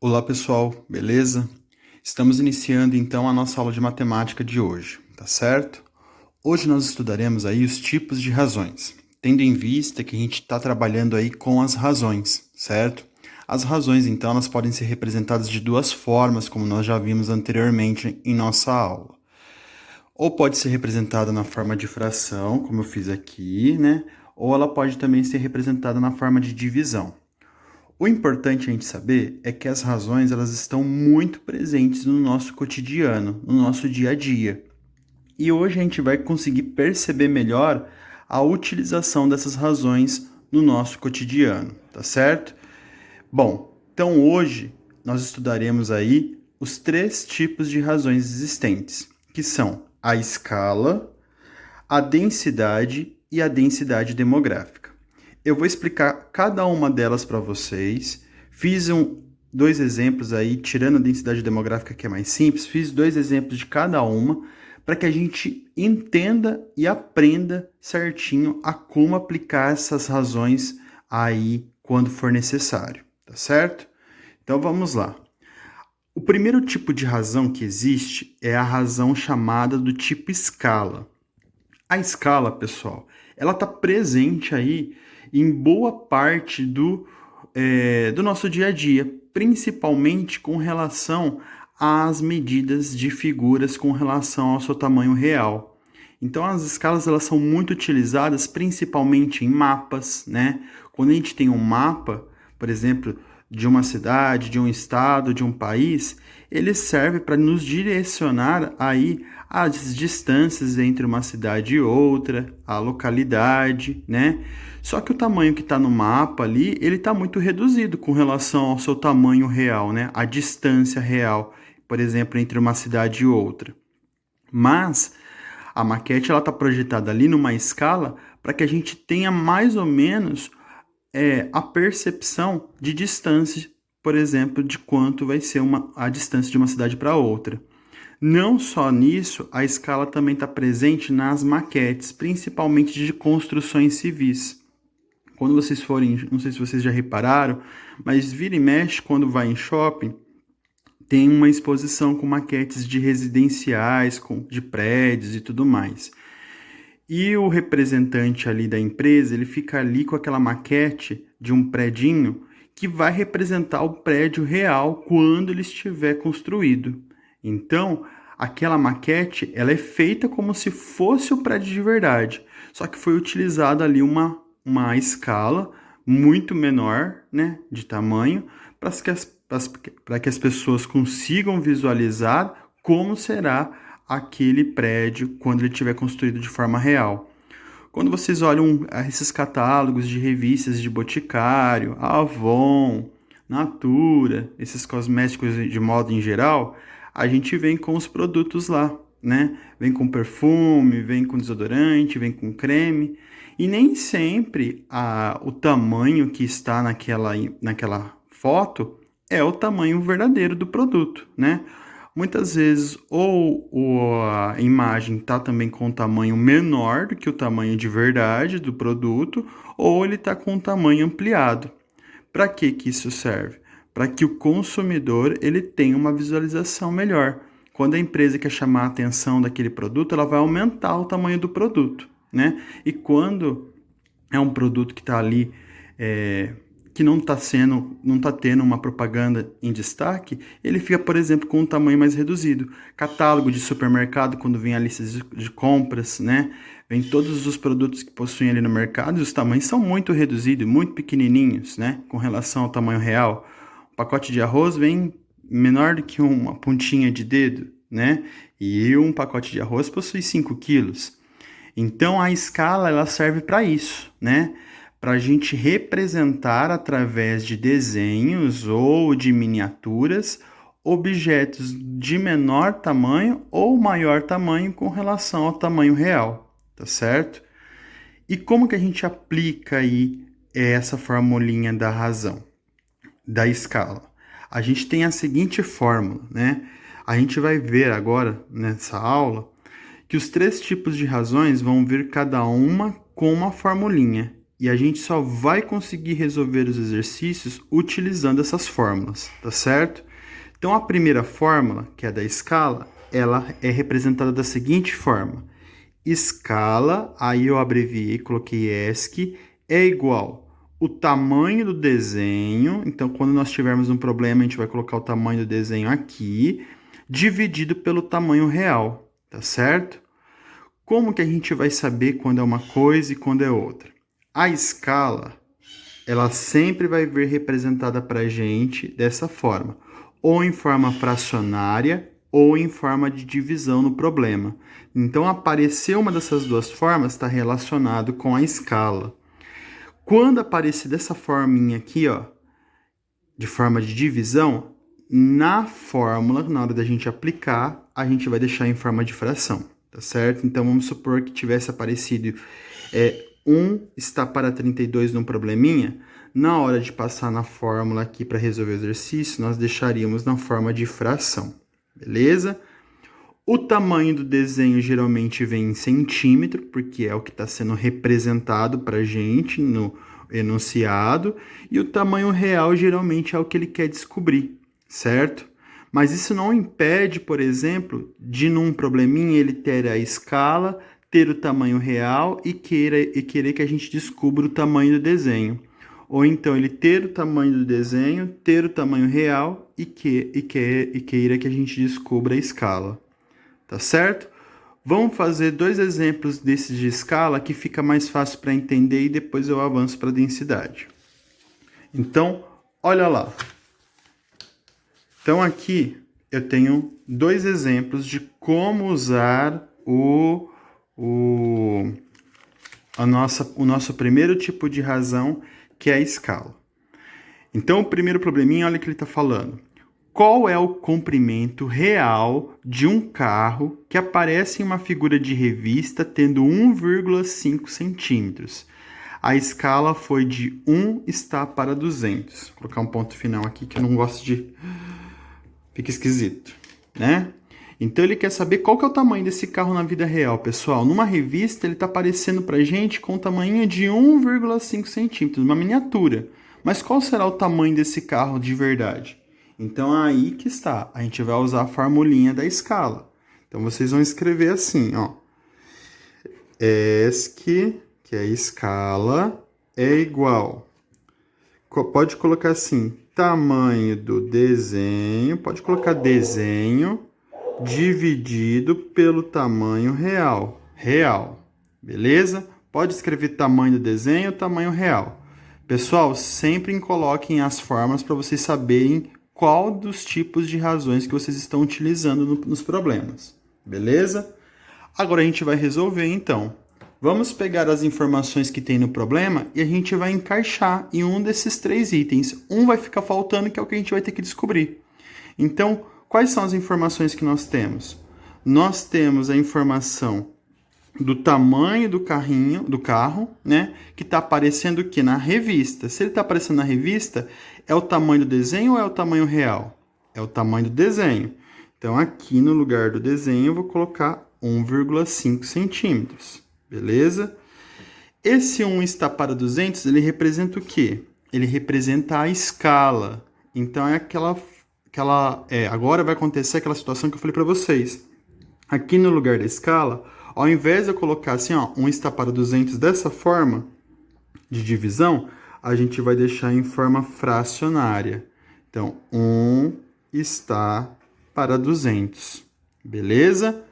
Olá pessoal, beleza? Estamos iniciando então a nossa aula de matemática de hoje, tá certo? Hoje nós estudaremos aí os tipos de razões, tendo em vista que a gente está trabalhando aí com as razões, certo? As razões então elas podem ser representadas de duas formas, como nós já vimos anteriormente em nossa aula. Ou pode ser representada na forma de fração, como eu fiz aqui, né? Ou ela pode também ser representada na forma de divisão. O importante a gente saber é que as razões elas estão muito presentes no nosso cotidiano, no nosso dia a dia. E hoje a gente vai conseguir perceber melhor a utilização dessas razões no nosso cotidiano, tá certo? Bom, então hoje nós estudaremos aí os três tipos de razões existentes, que são a escala, a densidade e a densidade demográfica. Eu vou explicar cada uma delas para vocês. Dois exemplos aí, tirando a densidade demográfica que é mais simples, fiz dois exemplos de cada uma para que a gente entenda e aprenda certinho a como aplicar essas razões aí quando for necessário, tá certo? Então vamos lá. O primeiro tipo de razão que existe é a razão chamada do tipo escala. A escala, pessoal, ela está presente aí em boa parte do nosso dia a dia, principalmente com relação às medidas de figuras com relação ao seu tamanho real. Então, as escalas elas são muito utilizadas principalmente em mapas, né? Quando a gente tem um mapa, por exemplo, de uma cidade, de um estado, de um país, ele serve para nos direcionar aí as distâncias entre uma cidade e outra, a localidade, né? Só que o tamanho que está no mapa ali, ele está muito reduzido com relação ao seu tamanho real, né? A distância real, por exemplo, entre uma cidade e outra. Mas a maquete ela está projetada ali numa escala para que a gente tenha mais ou menos a percepção de distância, por exemplo, de quanto vai ser a distância de uma cidade para outra. Não só nisso, a escala também está presente nas maquetes, principalmente de construções civis. Quando vocês forem, não sei se vocês já repararam, mas vira e mexe quando vai em shopping, tem uma exposição com maquetes de residenciais, de prédios e tudo mais. E o representante ali da empresa, ele fica ali com aquela maquete de um predinho que vai representar o prédio real quando ele estiver construído. Então, aquela maquete, ela é feita como se fosse o prédio de verdade, só que foi utilizada ali uma escala muito menor, né, de tamanho, para que as pessoas consigam visualizar como será aquele prédio quando ele estiver construído de forma real. Quando vocês olham esses catálogos de revistas de Boticário, Avon, Natura, esses cosméticos de moda em geral, a gente vem com os produtos lá, né? Vem com perfume, vem com desodorante, vem com creme, e nem sempre o tamanho que está naquela foto é o tamanho verdadeiro do produto, né? Muitas vezes, a imagem está também com um tamanho menor do que o tamanho de verdade do produto, ou ele está com um tamanho ampliado. Para que isso serve? Para que o consumidor ele tenha uma visualização melhor. Quando a empresa quer chamar a atenção daquele produto, ela vai aumentar o tamanho do produto, né? E quando é um produto que está ali que não está tendo uma propaganda em destaque, ele fica, por exemplo, com um tamanho mais reduzido. Catálogo de supermercado, quando vem a lista de compras, né? Vem todos os produtos que possuem ali no mercado e os tamanhos são muito reduzidos, muito pequenininhos, né? Com relação ao tamanho real. Um pacote de arroz vem menor do que uma pontinha de dedo, né? E um pacote de arroz possui 5 quilos. Então a escala ela serve para isso, né? Para a gente representar através de desenhos ou de miniaturas objetos de menor tamanho ou maior tamanho com relação ao tamanho real, tá certo? E como que a gente aplica aí essa formulinha da razão, da escala? A gente tem a seguinte fórmula, né? A gente vai ver agora nessa aula que os três tipos de razões vão vir cada uma com uma formulinha. E a gente só vai conseguir resolver os exercícios utilizando essas fórmulas, tá certo? Então, a primeira fórmula, que é da escala, ela é representada da seguinte forma. Escala, aí eu abreviei, coloquei ESC, é igual o tamanho do desenho. Então, quando nós tivermos um problema, a gente vai colocar o tamanho do desenho aqui, dividido pelo tamanho real, tá certo? Como que a gente vai saber quando é uma coisa e quando é outra? A escala, ela sempre vai vir representada para a gente dessa forma, ou em forma fracionária, ou em forma de divisão no problema. Então, aparecer uma dessas duas formas está relacionado com a escala. Quando aparecer dessa forminha aqui, ó, de forma de divisão, na fórmula, na hora da gente aplicar, a gente vai deixar em forma de fração, tá certo? Então, vamos supor que tivesse aparecido 1 está para 32 num probleminha. Na hora de passar na fórmula aqui para resolver o exercício, nós deixaríamos na forma de fração, beleza? O tamanho do desenho geralmente vem em centímetro, porque é o que está sendo representado para a gente no enunciado, e o tamanho real geralmente é o que ele quer descobrir, certo? Mas isso não impede, por exemplo, de num probleminha ele ter a escala, ter o tamanho real e querer que a gente descubra o tamanho do desenho. Ou então ele ter o tamanho do desenho, ter o tamanho real e queira que a gente descubra a escala. Tá certo? Vamos fazer 2 exemplos desses de escala que fica mais fácil para entender e depois eu avanço para a densidade. Então, olha lá. Então, aqui eu tenho 2 exemplos de como usar o nosso primeiro tipo de razão, que é a escala. Então, o primeiro probleminha, olha o que ele está falando. Qual é o comprimento real de um carro que aparece em uma figura de revista tendo 1,5 centímetros? A escala foi de 1 está para 200. Vou colocar um ponto final aqui que eu não gosto de... Fica esquisito, né? Então ele quer saber qual que é o tamanho desse carro na vida real, pessoal. Numa revista ele está aparecendo para a gente com o tamanho de 1,5 centímetros, uma miniatura. Mas qual será o tamanho desse carro de verdade? Então, aí que está. A gente vai usar a formulinha da escala. Então, vocês vão escrever assim, ó. ESC, que é escala, é igual. Pode colocar assim, tamanho do desenho, pode colocar desenho, dividido pelo tamanho real. Real, beleza? Pode escrever tamanho do desenho, tamanho real. Pessoal, sempre coloquem as formas para vocês saberem qual dos tipos de razões que vocês estão utilizando nos problemas, beleza? Agora a gente vai resolver, então. Vamos pegar as informações que tem no problema e a gente vai encaixar em um desses 3 itens. Um vai ficar faltando, que é o que a gente vai ter que descobrir. Então, quais são as informações que nós temos? Nós temos a informação do tamanho do carro, né? Que está aparecendo aqui na revista. Se ele está aparecendo na revista, é o tamanho do desenho ou é o tamanho real? É o tamanho do desenho. Então, aqui no lugar do desenho, eu vou colocar 1,5 centímetros. Beleza? Esse 1 está para 200, ele representa o quê? Ele representa a escala. Então, é agora vai acontecer aquela situação que eu falei para vocês. Aqui no lugar da escala, ao invés de eu colocar assim, ó, 1 está para 200 dessa forma de divisão, a gente vai deixar em forma fracionária. Então, 1 está para 200. Beleza?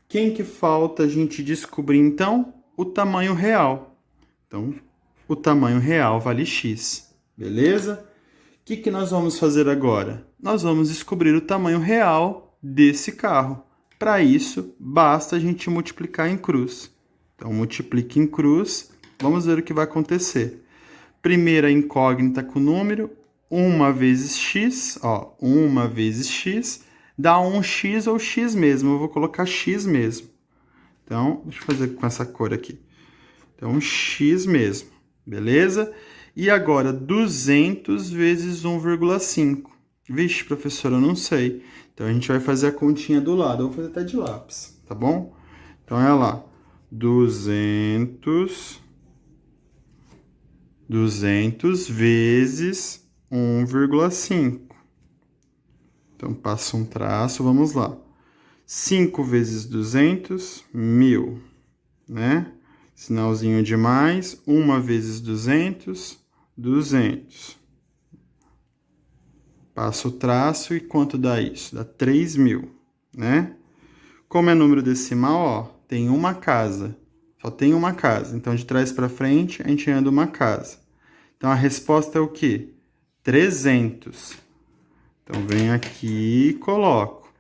Quem que falta a gente descobrir, então? O tamanho real. Então, o tamanho real vale x. Beleza? O que nós vamos fazer agora? Nós vamos descobrir o tamanho real desse carro. Para isso, basta a gente multiplicar em cruz. Então, multiplique em cruz. Vamos ver o que vai acontecer. Primeira incógnita com o número. 1 vezes x. Ó, 1 vezes x dá 1x ou x mesmo. Eu vou colocar x mesmo. Então, deixa eu fazer com essa cor aqui. Então, x mesmo. Beleza? E agora, 200 vezes 1,5. Vixe, professor, eu não sei. Então, a gente vai fazer a continha do lado. Eu vou fazer até de lápis, tá bom? Então, olha lá. 200 200 vezes 1,5. Então, passo um traço, vamos lá. 5 vezes 200, 1.000, né? Sinalzinho de mais. 1 vezes 200, 200. Passo o traço e quanto dá isso? Dá 3.000, né? Como é número decimal, ó, tem uma casa. Só tem uma casa. Então, de trás para frente, a gente anda uma casa. Então, a resposta é o quê? 300. Então, venho aqui e coloco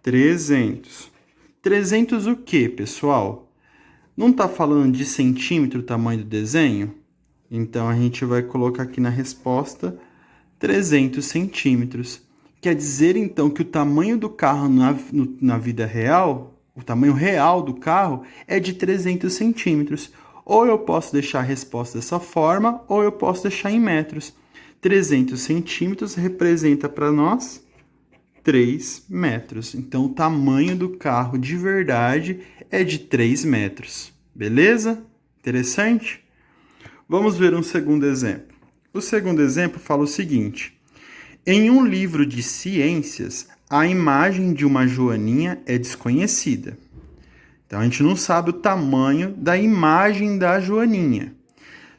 300. 300 o quê, pessoal? Não está falando de centímetro o tamanho do desenho? Então, a gente vai colocar aqui na resposta 300 centímetros. Quer dizer, então, que o tamanho do carro na vida real, o tamanho real do carro, é de 300 centímetros. Ou eu posso deixar a resposta dessa forma, ou eu posso deixar em metros. 300 centímetros representa para nós 3 metros. Então, o tamanho do carro de verdade é de 3 metros. Beleza? Interessante? Vamos ver um segundo exemplo. O segundo exemplo fala o seguinte: em um livro de ciências, a imagem de uma joaninha é desconhecida. Então, a gente não sabe o tamanho da imagem da joaninha.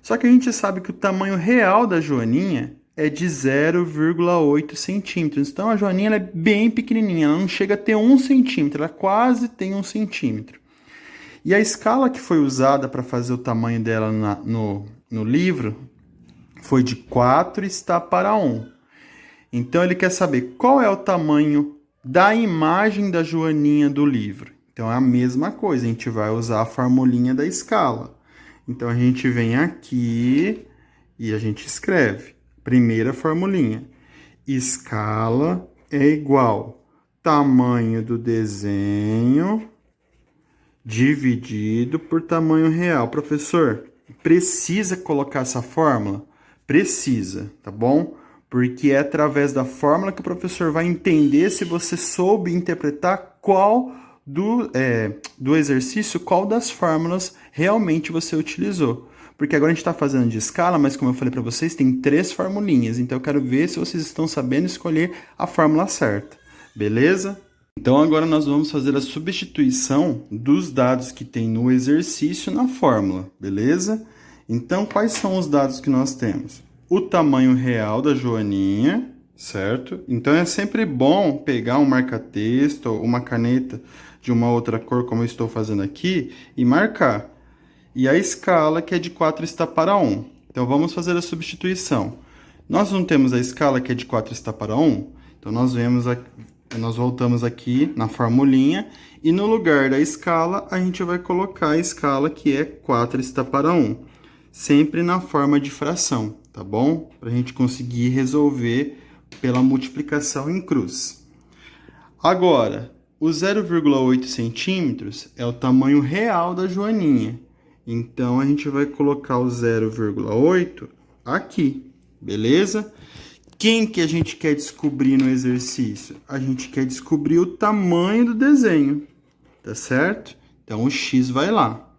Só que a gente sabe que o tamanho real da joaninha é de 0,8 centímetros. Então, a joaninha ela é bem pequenininha, ela não chega a ter 1 centímetro, ela quase tem 1 centímetro. E a escala que foi usada para fazer o tamanho dela no livro foi de 4 está para 1. Então, ele quer saber qual é o tamanho da imagem da joaninha do livro. Então, é a mesma coisa, a gente vai usar a formulinha da escala. Então, a gente vem aqui e a gente escreve. Primeira formulinha. Escala é igual tamanho do desenho dividido por tamanho real. Professor, precisa colocar essa fórmula? Precisa, tá bom? Porque é através da fórmula que o professor vai entender se você soube interpretar qual do exercício, qual das fórmulas realmente você utilizou. Porque agora a gente está fazendo de escala, mas como eu falei para vocês, tem 3 formulinhas. Então eu quero ver se vocês estão sabendo escolher a fórmula certa. Beleza? Então agora nós vamos fazer a substituição dos dados que tem no exercício na fórmula. Beleza? Então quais são os dados que nós temos? O tamanho real da joaninha, certo? Então é sempre bom pegar um marca-texto ou uma caneta de uma outra cor, como eu estou fazendo aqui, e marcar. E a escala, que é de 4 está para 1. Então, vamos fazer a substituição. Nós não temos a escala, que é de 4 está para 1. Então, nós voltamos aqui na formulinha. E no lugar da escala, a gente vai colocar a escala, que é 4 está para 1. Sempre na forma de fração, tá bom? Para a gente conseguir resolver pela multiplicação em cruz. Agora, o 0,8 centímetros é o tamanho real da joaninha. Então, a gente vai colocar o 0,8 aqui, beleza? Quem que a gente quer descobrir no exercício? A gente quer descobrir o tamanho do desenho, tá certo? Então, o x vai lá.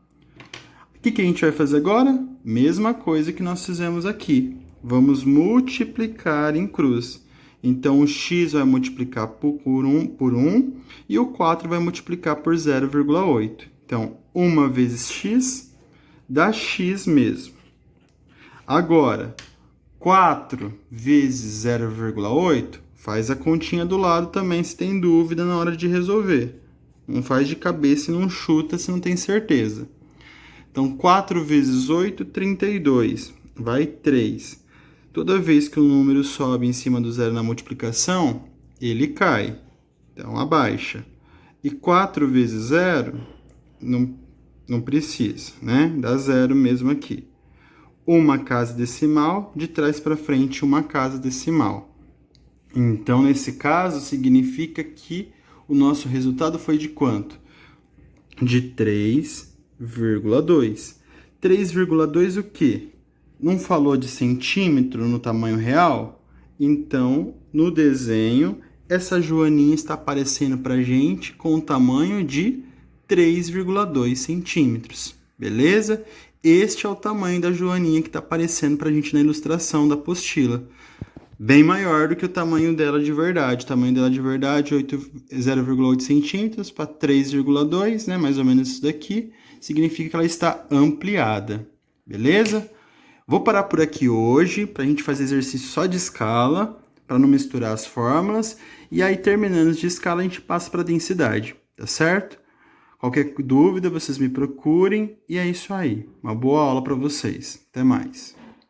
O que a gente vai fazer agora? Mesma coisa que nós fizemos aqui. Vamos multiplicar em cruz. Então, o x vai multiplicar por 1 e o 4 vai multiplicar por 0,8. Então, 1 vezes x dá x mesmo. Agora, 4 vezes 0,8, faz a continha do lado também, se tem dúvida na hora de resolver. Não faz de cabeça e não chuta se não tem certeza. Então, 4 vezes 8, 32. Vai 3. Toda vez que o número sobe em cima do zero na multiplicação, ele cai. Então, abaixa. E 4 vezes 0, não precisa, né? Dá 0 mesmo aqui. Uma casa decimal, de trás para frente, uma casa decimal. Então, nesse caso, significa que o nosso resultado foi de quanto? De 3,2. 3,2 o quê? Não falou de centímetro no tamanho real? Então, no desenho, essa joaninha está aparecendo para a gente com o tamanho de 3,2 centímetros, beleza? Este é o tamanho da joaninha que está aparecendo para a gente na ilustração da apostila. Bem maior do que o tamanho dela de verdade. O tamanho dela de verdade é 0,8 centímetros para 3,2, né? Mais ou menos isso daqui. Significa que ela está ampliada. Beleza? Vou parar por aqui hoje para a gente fazer exercício só de escala, para não misturar as fórmulas. E aí, terminando de escala, a gente passa para densidade. Tá certo? Qualquer dúvida, vocês me procurem. E é isso aí. Uma boa aula para vocês. Até mais.